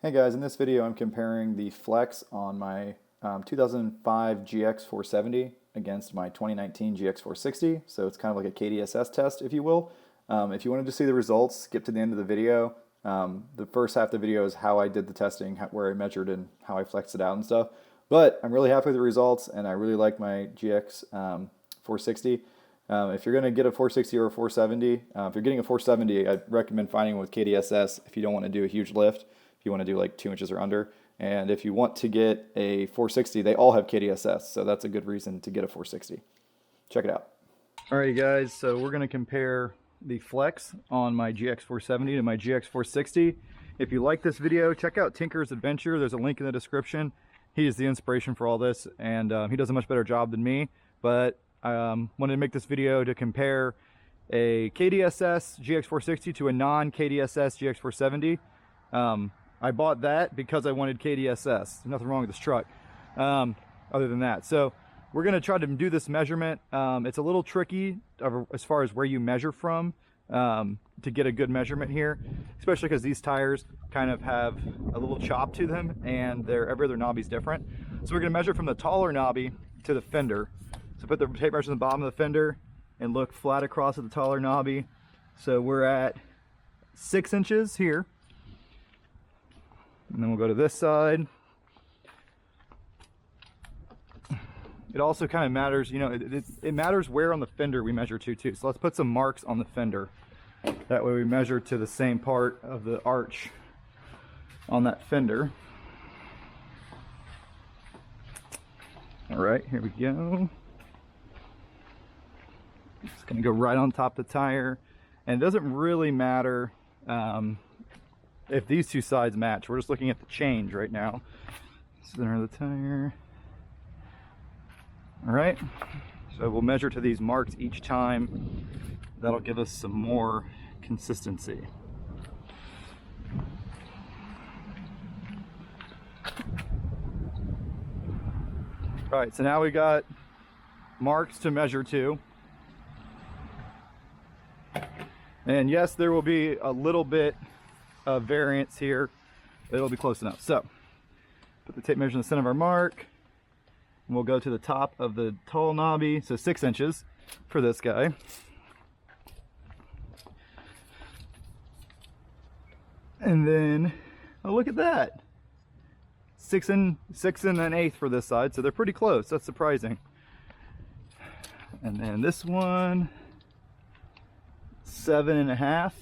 Hey guys, in this video I'm comparing the Flex on my 2005 GX470 against my 2019 GX460, so it's kind of like a KDSS test, if you will. If you wanted to see the results, skip to the end of the video. The first half of the video is how I did the testing, where I measured and how I flexed it out and stuff. But I'm really happy with the results, and I really like my GX460. If you're going to get a 460 or a 470, if you're getting a 470, I'd recommend finding one with KDSS if you don't want to do a huge lift. If you want to do like 2 inches or under. And if you want to get a 460, they all have KDSS, so that's a good reason to get a 460. Check it out. Alrighty guys, so we're going to compare the Flex on my GX470 to my GX460. If you like this video, check out Tinker's Adventure. There's a link in the description. He is the inspiration for all this, and he does a much better job than me. But I wanted to make this video to compare a KDSS GX460 to a non-KDSS GX470. I bought that because I wanted KDSS. There's nothing wrong with this truck other than that. So we're going to try to do this measurement. It's a little tricky as far as where you measure from to get a good measurement here, especially because these tires kind of have a little chop to them and every other knobby is different. So we're going to measure from the taller knobby to the fender. So put the tape measure on the bottom of the fender and look flat across at the taller knobby. So we're at 6 inches here. And then we'll go to this side. It also kind of matters, you know, it matters where on the fender we measure to too. So let's put some marks on the fender. That way we measure to the same part of the arch on that fender. All right, here we go. It's gonna go right on top of the tire. And it doesn't really matter if these two sides match. We're just looking at the change right now. Center of the tire. All right, so we'll measure to these marks each time. That'll give us some more consistency. All right, so now we got marks to measure to. And yes, there will be a little bit of variance here, but it'll be close enough. So put the tape measure in the center of our mark, and we'll go to the top of the tall knobby, so 6 inches for this guy. And then, oh, look at that, 6 and 1/8 for this side, so they're pretty close. That's surprising. And then this one, 7.5.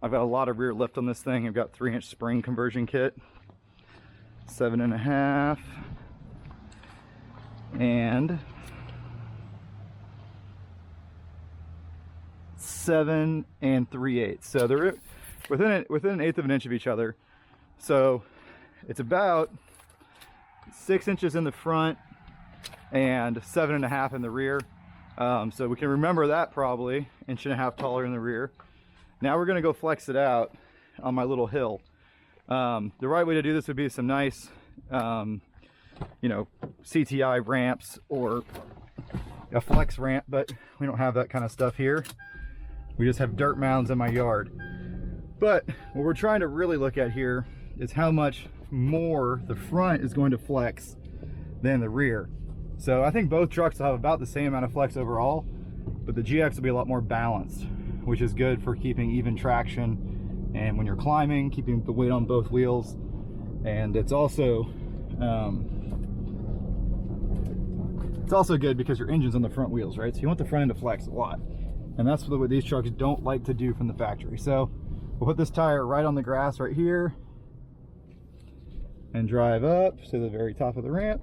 I've got a lot of rear lift on this thing. I've got 3-inch spring conversion kit. 7.5. And 7 3/8. So they're within an 1/8 of an inch of each other. So it's about 6 inches in the front and 7.5 in the rear. So we can remember that probably, 1.5 inches taller in the rear. Now we're going to go flex it out on my little hill. The right way to do this would be some nice, you know, CTI ramps or a flex ramp, but we don't have that kind of stuff here. We just have dirt mounds in my yard. But what we're trying to really look at here is how much more the front is going to flex than the rear. So I think both trucks will have about the same amount of flex overall, but the GX will be a lot more balanced, which is good for keeping even traction and when you're climbing, keeping the weight on both wheels. And it's also good because your engine's on the front wheels, right? So you want the front end to flex a lot, and that's what these trucks don't like to do from the factory. So we'll put this tire right on the grass right here and drive up to the very top of the ramp.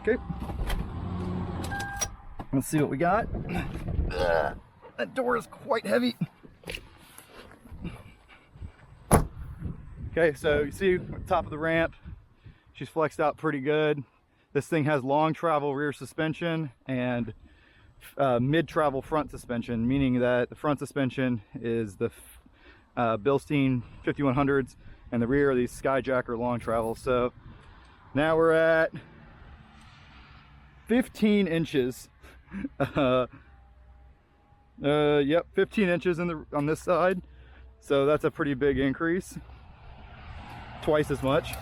Okay, let's see what we got. That door is quite heavy. Okay, so you see at the top of the ramp, she's flexed out pretty good. This thing has long travel rear suspension and mid travel front suspension, meaning that the front suspension is the Bilstein 5100s and the rear are these Skyjacker long travel. So now we're at 15 inches Yep, 15 inches on this side. So that's a pretty big increase. Twice as much.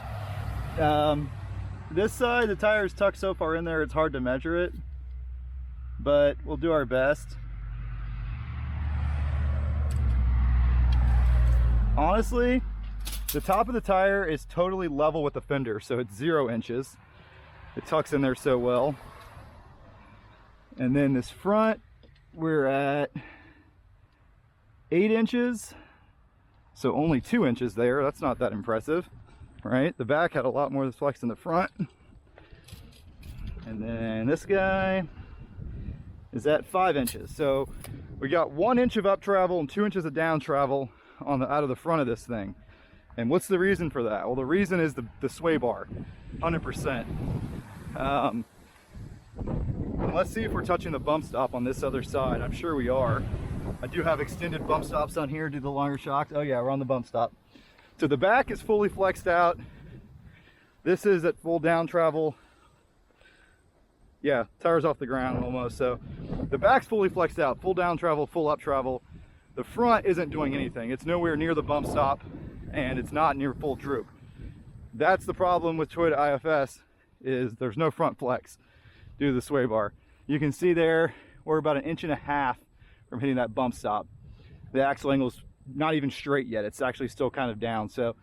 This side, the tire is tucked so far in there, it's hard to measure it. But we'll do our best. Honestly, the top of the tire is totally level with the fender, so it's 0 inches. It tucks in there so well. And then this front, we're at 8 inches, so only 2 inches there. That's not that impressive, right? The back had a lot more flex than the front. And then this guy is at 5 inches. So we got 1 inch of up travel and 2 inches of down travel on the out of the front of this thing. And what's the reason for that? Well, the reason is the Swaybar, 100%. Let's see if we're touching the bump stop on this other side. I'm sure we are. I do have extended bump stops on here, do the longer shocks. Oh yeah, we're on the bump stop. So the back is fully flexed out. This is at full down travel. Yeah, tires off the ground almost. So the back's fully flexed out, full down travel, full up travel. The front isn't doing anything. It's nowhere near the bump stop and it's not near full droop. That's the problem with Toyota IFS, is there's no front flex due to the sway bar. You can see there, we're about 1.5 inches from hitting that bump stop. The axle angle's not even straight yet. It's actually still kind of down, so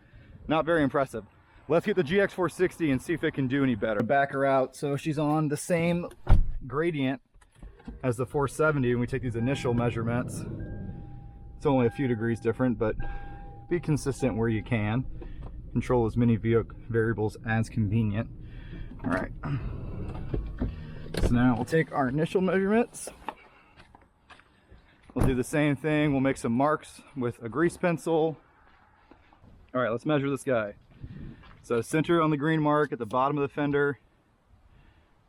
not very impressive. Let's get the GX460 and see if it can do any better. Back her out, so she's on the same gradient as the 470 when we take these initial measurements. It's only a few degrees different, but be consistent where you can. Control as many variables as convenient. All right. So now we'll take our initial measurements. We'll do the same thing. We'll make some marks with a grease pencil. All right, let's measure this guy. So center on the green mark at the bottom of the fender,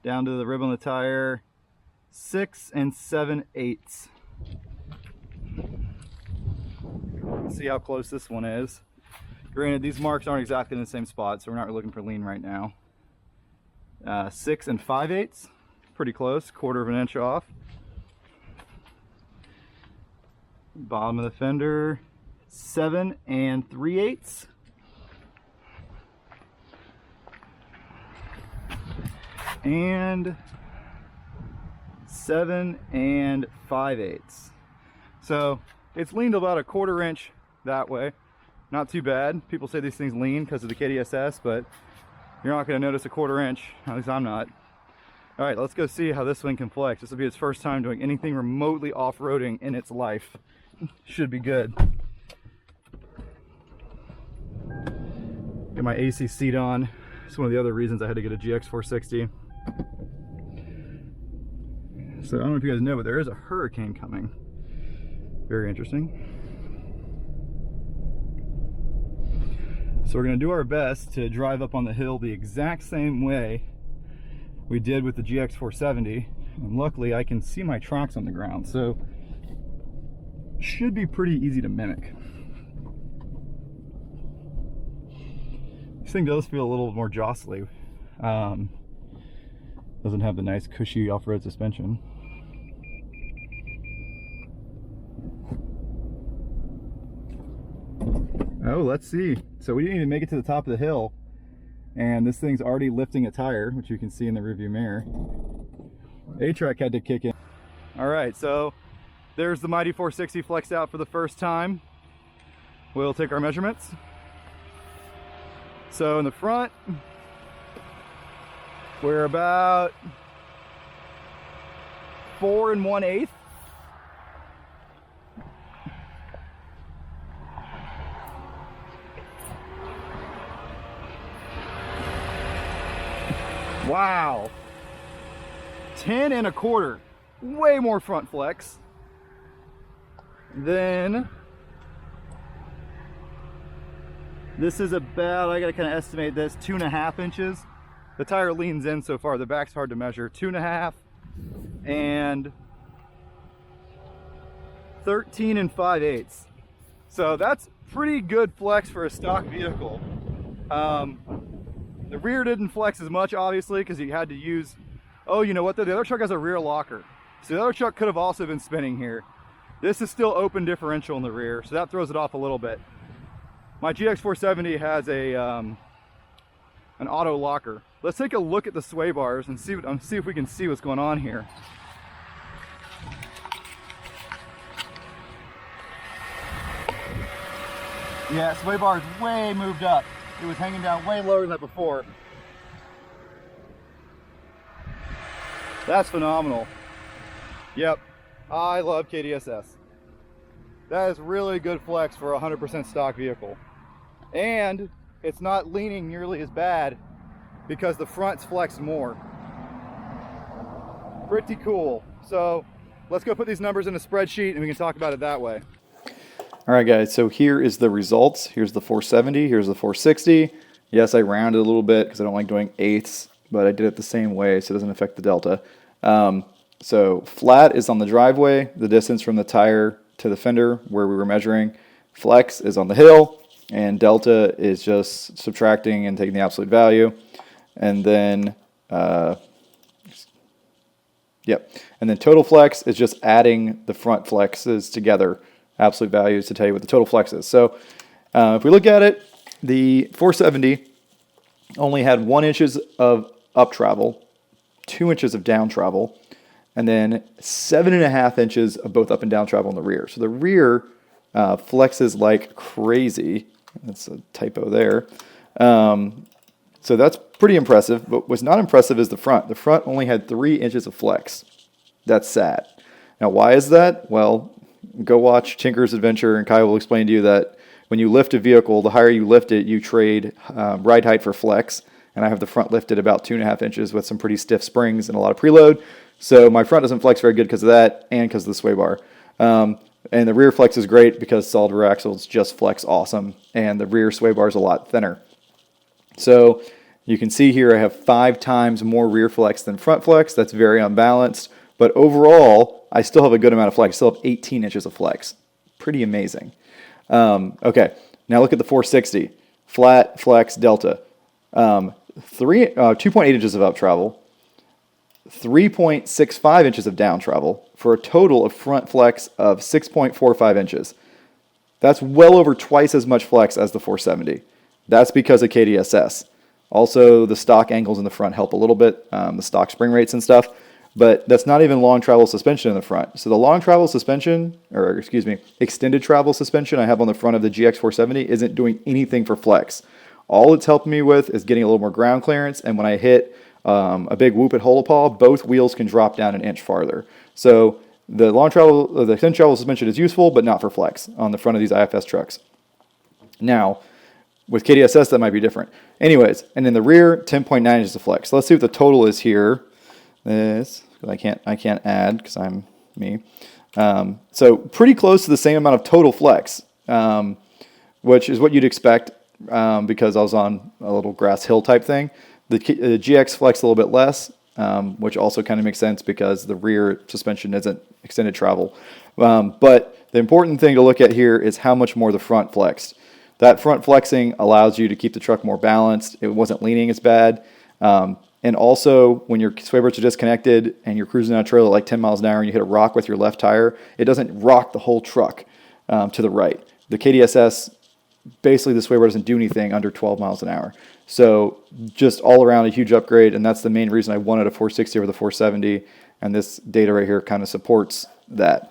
down to the rib on the tire, 6 7/8. Let's see how close this one is. Granted, these marks aren't exactly in the same spot, so we're not really looking for lean right now. 6 5/8, pretty close, 1/4 inch off. Bottom of the fender, 7 3/8. And 7 5/8. So it's leaned about 1/4 inch that way. Not too bad. People say these things lean because of the KDSS, but you're not going to notice 1/4 inch. At least I'm not. All right, let's go see how this thing can flex. This will be its first time doing anything remotely off-roading in its life. Should be good. Get my AC seat on. It's one of the other reasons I had to get a GX460. So I don't know if you guys know, but there is a hurricane coming. Very interesting. So we're going to do our best to drive up on the hill the exact same way we did with the GX470. And luckily I can see my tracks on the ground, so should be pretty easy to mimic. This thing does feel a little more jostly. Doesn't have the nice cushy off-road suspension. Oh, let's see. So we didn't even make it to the top of the hill, and this thing's already lifting a tire, which you can see in the rearview mirror. A-track had to kick in. All right, so there's the mighty 460 flexed out for the first time. We'll take our measurements. So in the front, we're about 4 1/8. Wow. 10 1/4. Way more front flex. Then this is about, I gotta kind of estimate this, 2.5 inches. The tire leans in so far, the back's hard to measure. 2.5 and 13 5/8. So that's pretty good flex for a stock vehicle. The rear didn't flex as much, obviously, because you had to use, oh, you know what, the other truck has a rear locker. So the other truck could have also been spinning here. This is still open differential in the rear, so that throws it off a little bit. My GX470 has a an auto locker. Let's take a look at the sway bars and see if we can see what's going on here. Yeah, sway bar is way moved up. It was hanging down way lower than that before. That's phenomenal. Yep, I love KDSS. That is really good flex for a 100% stock vehicle. And it's not leaning nearly as bad because the front's flexed more. Pretty cool. So let's go put these numbers in a spreadsheet and we can talk about it that way. All right, guys, so here is the results. Here's the 470, here's the 460. Yes, I rounded a little bit because I don't like doing eighths, but I did it the same way so it doesn't affect the delta. So flat is on the driveway, the distance from the tire to the fender where we were measuring. Flex is on the hill, and delta is just subtracting and taking the absolute value. And then, and then total flex is just adding the front flexes together, absolute values to tell you what the total flex is. So if we look at it, the 470 only had 1 inch of up travel, 2 inches of down travel, and then 7.5 inches of both up and down travel in the rear. So the rear flexes like crazy. That's a typo there. So that's pretty impressive, but what's not impressive is the front. The front only had 3 inches of flex. That's sad. Now, why is that? Well, go watch Tinker's Adventure, and Kyle will explain to you that when you lift a vehicle, the higher you lift it, you trade ride height for flex. And I have the front lifted about 2.5 inches with some pretty stiff springs and a lot of preload. So my front doesn't flex very good because of that and because of the sway bar. And the rear flex is great because solid rear axles just flex awesome. And the rear sway bar is a lot thinner. So you can see here I have 5 times more rear flex than front flex. That's very unbalanced. But overall, I still have a good amount of flex. I still have 18 inches of flex. Pretty amazing. Okay, now look at the 460. Flat, flex, delta. 2.8 inches of up travel, 3.65 inches of down travel, for a total of front flex of 6.45 inches. That's well over twice as much flex as the 470. That's because of KDSS. Also, the stock angles in the front help a little bit, the stock spring rates and stuff, but that's not even long travel suspension in the front. So the long travel suspension, or excuse me, extended travel suspension I have on the front of the GX470 isn't doing anything for flex. All it's helping me with is getting a little more ground clearance, and when I hit a big whoop at Holopaw, both wheels can drop down an inch farther. So the long travel, the extended travel suspension is useful, but not for flex on the front of these IFS trucks. Now, with KDSS, that might be different. Anyways, and in the rear, 10.9 inches of flex. Let's see what the total is here. This, I can't add because I'm me. So pretty close to the same amount of total flex, which is what you'd expect. Because I was on a little grass hill type thing. The GX flexed a little bit less, which also kind of makes sense because the rear suspension isn't extended travel. But the important thing to look at here is how much more the front flexed. That front flexing allows you to keep the truck more balanced. It wasn't leaning as bad. And also, when your sway bars are disconnected and you're cruising on a trail at like 10 miles an hour and you hit a rock with your left tire, it doesn't rock the whole truck to the right. The KDSS, basically the sway bar doesn't do anything under 12 miles an hour. So just all around a huge upgrade, and that's the main reason I wanted a 460 over the 470, and this data right here kind of supports that.